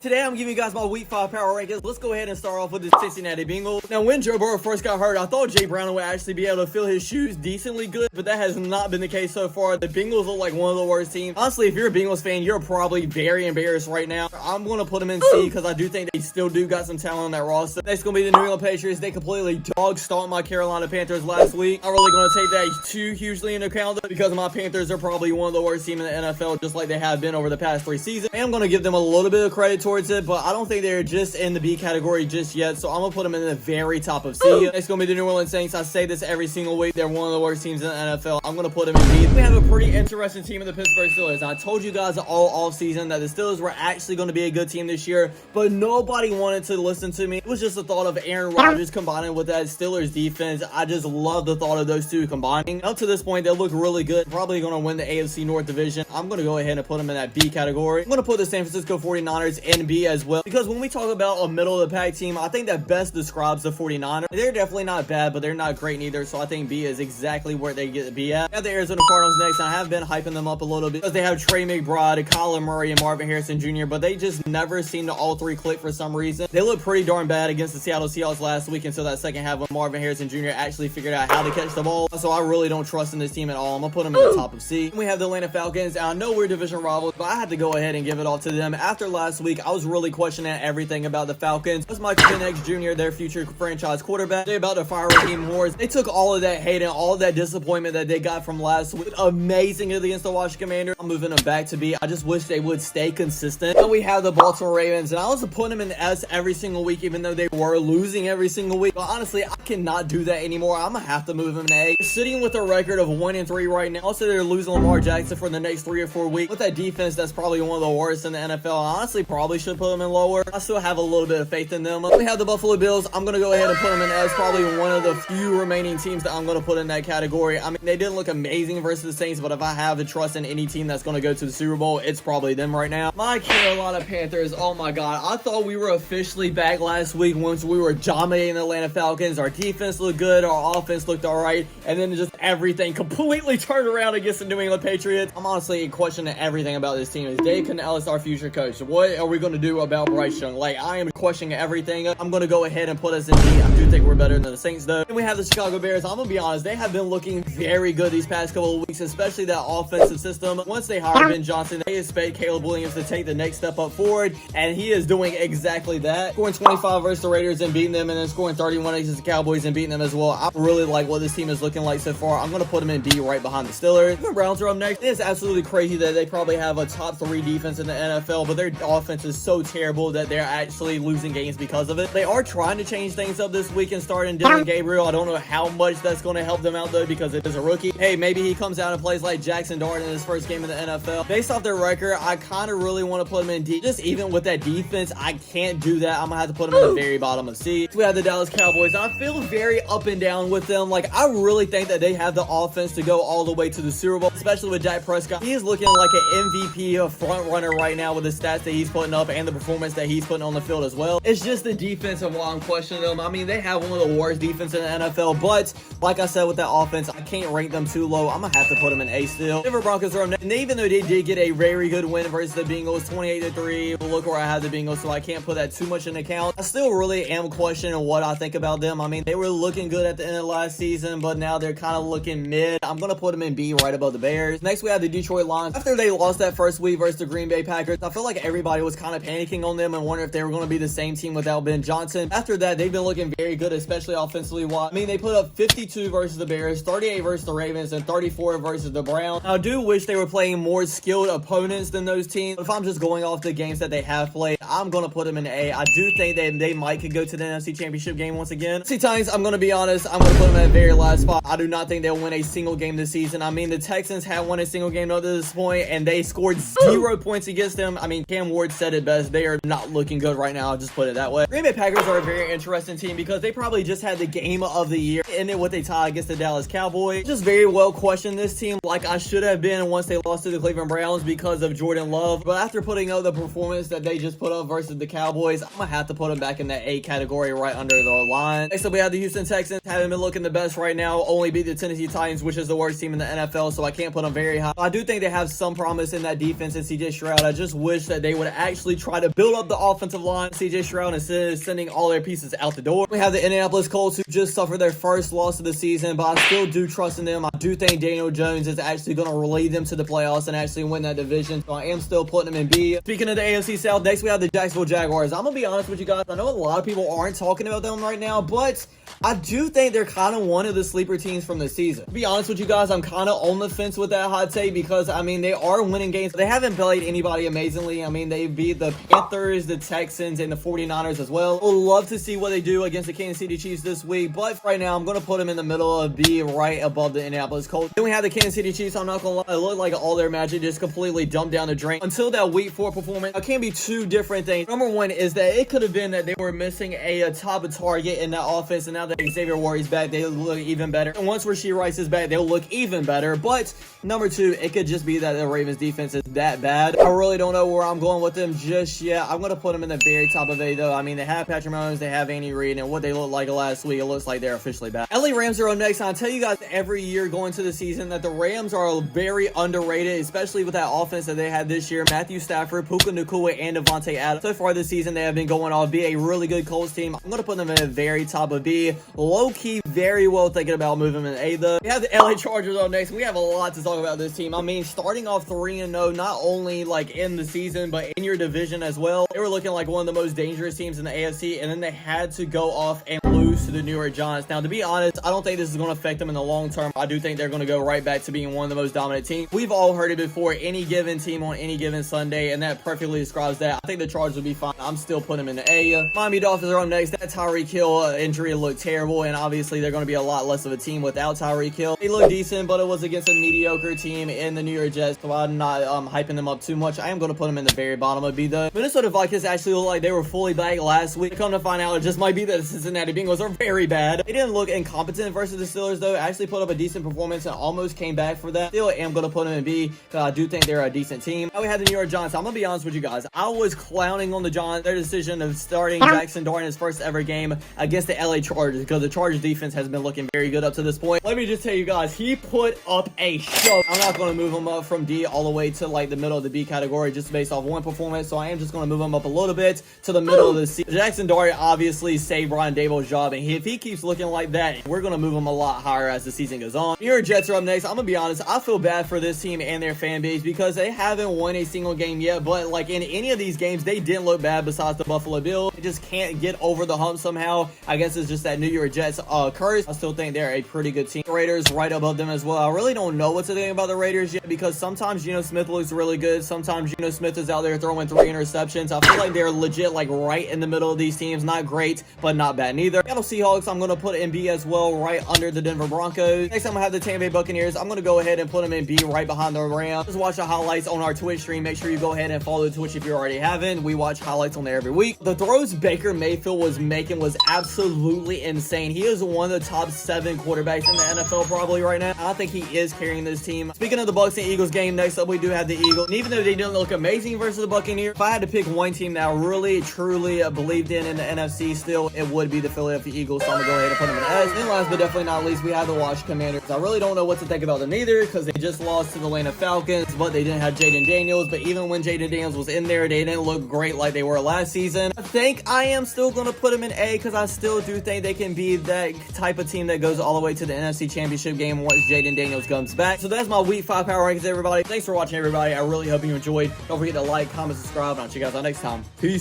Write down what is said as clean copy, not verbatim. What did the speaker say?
Today, I'm giving you guys my Week 5 power rankings. Let's go ahead and start off with the Cincinnati Bengals. Now, when Joe Burrow first got hurt, I thought Jay Brown would actually be able to fill his shoes decently good, but that has not been the case so far. The Bengals look like one of the worst teams. Honestly, if you're a Bengals fan, you're probably very embarrassed right now. I'm going to put them in C because I do think they still do got some talent on that roster. Next going to be the New England Patriots. They completely dog-stomped my Carolina Panthers last week. I'm really going to take that too hugely into account because my Panthers are probably one of the worst teams in the NFL, just like they have been over the past 3 seasons. And I'm going to give them a little bit of credit towards it, but I don't think they're just in the B category just yet, so I'm gonna put them in the very top of C. Next gonna be the New Orleans Saints. I say this every single week. They're one of the worst teams in the NFL. I'm gonna put them in B. We have a pretty interesting team in the Pittsburgh Steelers. I told you guys all offseason that the Steelers were actually going to be a good team this year, but nobody wanted to listen to me. It was just the thought of Aaron Rodgers combining with that Steelers defense. I just love the thought of those two combining. Up to this point, they look really good. Probably gonna win the AFC North division. I'm gonna go ahead and put them in that B category. I'm gonna put the San Francisco 49ers in B as well, because when we talk about a middle-of-the-pack team, I think that best describes the 49ers. They're definitely not bad, but they're not great neither, so I think B is exactly where they get to be at. We have the Arizona Cardinals next, and I have been hyping them up a little bit because they have Trey McBride, Kyler Murray, and Marvin Harrison Jr., but they just never seem to all three click for some reason. They look pretty darn bad against the Seattle Seahawks last week until that second half when Marvin Harrison Jr. actually figured out how to catch the ball, so I really don't trust in this team at all. I'm gonna put them in the top of C. We have the Atlanta Falcons, and I know we're division rivals, but I had to go ahead and give it all to them. After last week, I was really questioning everything about the Falcons. Was Michael Penix Jr. their future franchise quarterback? They're about to fire Raheem Morris. They took all of that hate and all of that disappointment that they got from last week amazingly against the Washington Commanders. I'm moving them back to B. I just wish they would stay consistent. And we have the Baltimore Ravens, and I was putting them in S every single week, even though they were losing every single week. But honestly, I cannot do that anymore. I'm gonna have to move them to A. They're sitting with a record of 1-3 right now. Also, they're losing Lamar Jackson for the next 3 or 4 weeks. With that defense, that's probably one of the worst in the NFL. I honestly probably should put them in lower. I still have a little bit of faith in them. We have the Buffalo Bills. I'm going to go ahead and put them in as probably one of the few remaining teams that I'm going to put in that category. I mean, they didn't look amazing versus the Saints, but if I have to trust in any team that's going to go to the Super Bowl, it's probably them right now. My Carolina Panthers, oh my God. I thought we were officially back last week once we were dominating the Atlanta Falcons. Our defense looked good. Our offense looked all right. And then just everything completely turned around against the New England Patriots. I'm honestly questioning everything about this team. Is Dave Canales our future coach? What are we going to do about Bryce Young? Like, I am questioning everything. I'm going to go ahead and put us in D. I do think we're better than the Saints, though. And we have the Chicago Bears. I'm going to be honest. They have been looking very good these past couple of weeks, especially that offensive system. Once they hire Ben Johnson, they expect Caleb Williams to take the next step up forward, and he is doing exactly that. Scoring 25 versus the Raiders and beating them, and then scoring 31 against the Cowboys and beating them as well. I really like what this team is looking like so far. I'm going to put them in D right behind the Steelers. The Browns are up next. It's absolutely crazy that they probably have a top 3 defense in the NFL, but their offense is so terrible that they're actually losing games because of it. They are trying to change things up this week and starting Dylan Gabriel. I don't know how much that's going to help them out, though, because it is a rookie. Hey, maybe he comes out and plays like Jackson Dart in his first game in the NFL. Based off their record, I kind of really want to put them in D. Just even with that defense, I can't do that. I'm going to have to put them in the very bottom of C. We have the Dallas Cowboys, and I feel very up and down with them. Like, I really think that they have the offense to go all the way to the Super Bowl, especially with Dak Prescott. He is looking like an MVP front runner right now with the stats that he's putting up and the performance that he's putting on the field as well. It's just the defense of why I'm questioning them. I mean, they have one of the worst defense in the NFL, but like I said with that offense, I can't rank them too low. I'm gonna have to put them in A still. Denver Broncos are up next, and even though they did get a very good win versus the Bengals, 28-3, look where I have the Bengals, so I can't put that too much in account. I still really am questioning what I think about them. I mean, they were looking good at the end of last season, but now they're kind of looking mid. I'm gonna put them in B right above the Bears. Next, we have the Detroit Lions. After they lost that first week versus the Green Bay Packers, I feel like everybody was kind of panicking on them and wondering if they were going to be the same team without Ben Johnson. After that, they've been looking very good, especially offensively. I mean, they put up 52 versus the Bears, 38 versus the Ravens, and 34 versus the Browns. Now, I do wish they were playing more skilled opponents than those teams. But if I'm just going off the games that they have played, I'm going to put them in A. I do think that they might could go to the NFC Championship game once again. See, Titans, I'm going to be honest, I'm going to put them at the very last spot. I do not think they'll win a single game this season. I mean, the Texans have won a single game up to this point, and they scored 0 points against them. I mean, Cam Ward said it best. They are not looking good right now. I'll just put it that way. Green Bay Packers are a very interesting team because they probably just had the game of the year, ended with a tie against the Dallas Cowboys. Just very well questioned this team like I should have been once they lost to the Cleveland Browns because of Jordan Love. But after putting out the performance that they just put up versus the Cowboys, I'm going to have to put them back in that A category right under the line. Next up, we have the Houston Texans. Haven't been looking the best right now. Only beat the Tennessee Tennessee Titans, which is the worst team in the NFL, so I can't put them very high. I do think they have some promise in that defense and CJ Stroud. I just wish that they would actually try to build up the offensive line, CJ Stroud, instead of sending all their pieces out the door. We have the Indianapolis Colts, who just suffered their first loss of the season, but I still do trust in them. I do think Daniel Jones is actually going to lead them to the playoffs and actually win that division, so I am still putting them in B. Speaking of the AFC South, next we have the Jacksonville Jaguars. I'm going to be honest with you guys. I know a lot of people aren't talking about them right now, but I do think they're kind of one of the sleeper teams from the season. To be honest with you guys, I'm kind of on the fence with that hot take because, I mean, they are winning games. They haven't played anybody amazingly. I mean, they beat the Panthers, the Texans, and the 49ers as well. We'll love to see what they do against the Kansas City Chiefs this week, but right now I'm going to put them in the middle of B, right above the Indianapolis Colts. Then we have the Kansas City Chiefs. I'm not going to lie, it looked like all their magic just completely dumped down the drain until that week 4 performance. It can be two different things. Number one is that it could have been that they were missing a top target in that offense, and now that Xavier Worthy's back, they look even better. And once Rashee Rice is back, they'll look even better. But number two, it could just be that the Ravens defense is that bad. I really don't know where I'm going with them just yet. I'm going to put them in the very top of A, though. I mean, they have Patrick Mahomes, they have Andy Reid, and what they looked like last week, it looks like they're officially back. LA Rams are up next. And I'll tell you guys every year going to the season that the Rams are very underrated, especially with that offense that they had this year. Matthew Stafford, Puka Nacua, and Devontae Adams. So far this season, they have been going off, be a really good Colts team. I'm going to put them in the very top of B. Low-key, very well thinking about moving them in A, though. We have the LA Chargers up next. We have a lot to talk about this team. I mean, starting off 3-0, not only like in the season, but in your division as well. They were looking like one of the most dangerous teams in the AFC, and then they had to go off and lose to the New York Giants. Now, to be honest, I don't think this is going to affect them in the long term. I do think they're going to go right back to being one of the most dominant teams. We've all heard it before, any given team on any given Sunday, and that perfectly describes that. I think the Chargers will be fine. I'm still putting them in the A. Miami Dolphins are up next. That Tyreek Hill injury looked terrible, and obviously they're going to be a lot less of a team without Tyreek Hill. They look decent, but it was against a mediocre team in the New York Jets, so I'm not hyping them up too much. I am going to put them in the very bottom of B, though. Minnesota Vikings actually look like they were fully back last week. Come to find out, it just might be that the Cincinnati Bengals are very bad. They didn't look incompetent versus the Steelers, though. Actually put up a decent performance and almost came back for that. Still am going to put them in B because I do think they're a decent team. Now we have the New York Giants. I'm going to be honest with you guys. I was clowning on the Giants, their decision of starting Jackson Dart in his first ever game against the LA Chargers because the Chargers defense has been looking very good up to this point. Let me just tell you guys, he put up a show. I'm not going to move him up from D all the way to like the middle of the B category just based off one performance, so I am just going to move him up a little bit to the middle of the C. Jackson Dart obviously saved Brian Daboll's job, and if he keeps looking like that, we're going to move him a lot higher as the season goes on. New York Jets are up next. I'm going to be honest, I feel bad for this team and their fan base because they haven't won a single game yet, but like in any of these games, they didn't look bad besides the Buffalo Bills. They just can't get over the hump somehow. I guess it's just that New York Jets curse. I still think they're a pretty good team. The Raiders right above them as well. I really don't know what to think about the Raiders yet because sometimes Geno Smith looks really good. Sometimes Geno Smith is out there throwing 3 interceptions. I feel like they're legit like right in the middle of these teams. Not great, but not bad neither. Seattle Seahawks, I'm going to put in B as well, right under the Denver Broncos. Next, I'm going to have the Tampa Bay Buccaneers. I'm going to go ahead and put them in B right behind the Rams. Just watch the highlights on our Twitch stream. Make sure you go ahead and follow the Twitch if you already haven't. We watch highlights on there every week. The throws Baker Mayfield was making was absolutely insane. He is one of the top 7 quarterbacks in the NFL probably right now. I think he is carrying this team. Speaking of the Bucs and Eagles game, next up we do have the Eagles. And even though they didn't look amazing versus the Buccaneers, if I had to pick one team that I really truly believed in the NFC still, it would be the Philadelphia Eagles. So I'm gonna go ahead and put them in S. And last but definitely not least, we have the Washington Commanders. I really don't know what to think about them either because they just lost to the Atlanta Falcons, but they didn't have Jaden Daniels. But even when Jaden Daniels was in there, they didn't look great like they were last season. I think I am still gonna put them in A because I still do think they can be that type of team that goes all the way to the NFC Championship game once Jaden Daniels comes back. So that's my Week 5 Power Rankings, everybody. Thanks for watching, everybody. I really hope you enjoyed. Don't forget to like, comment, subscribe, and I'll see you guys out next time. Peace.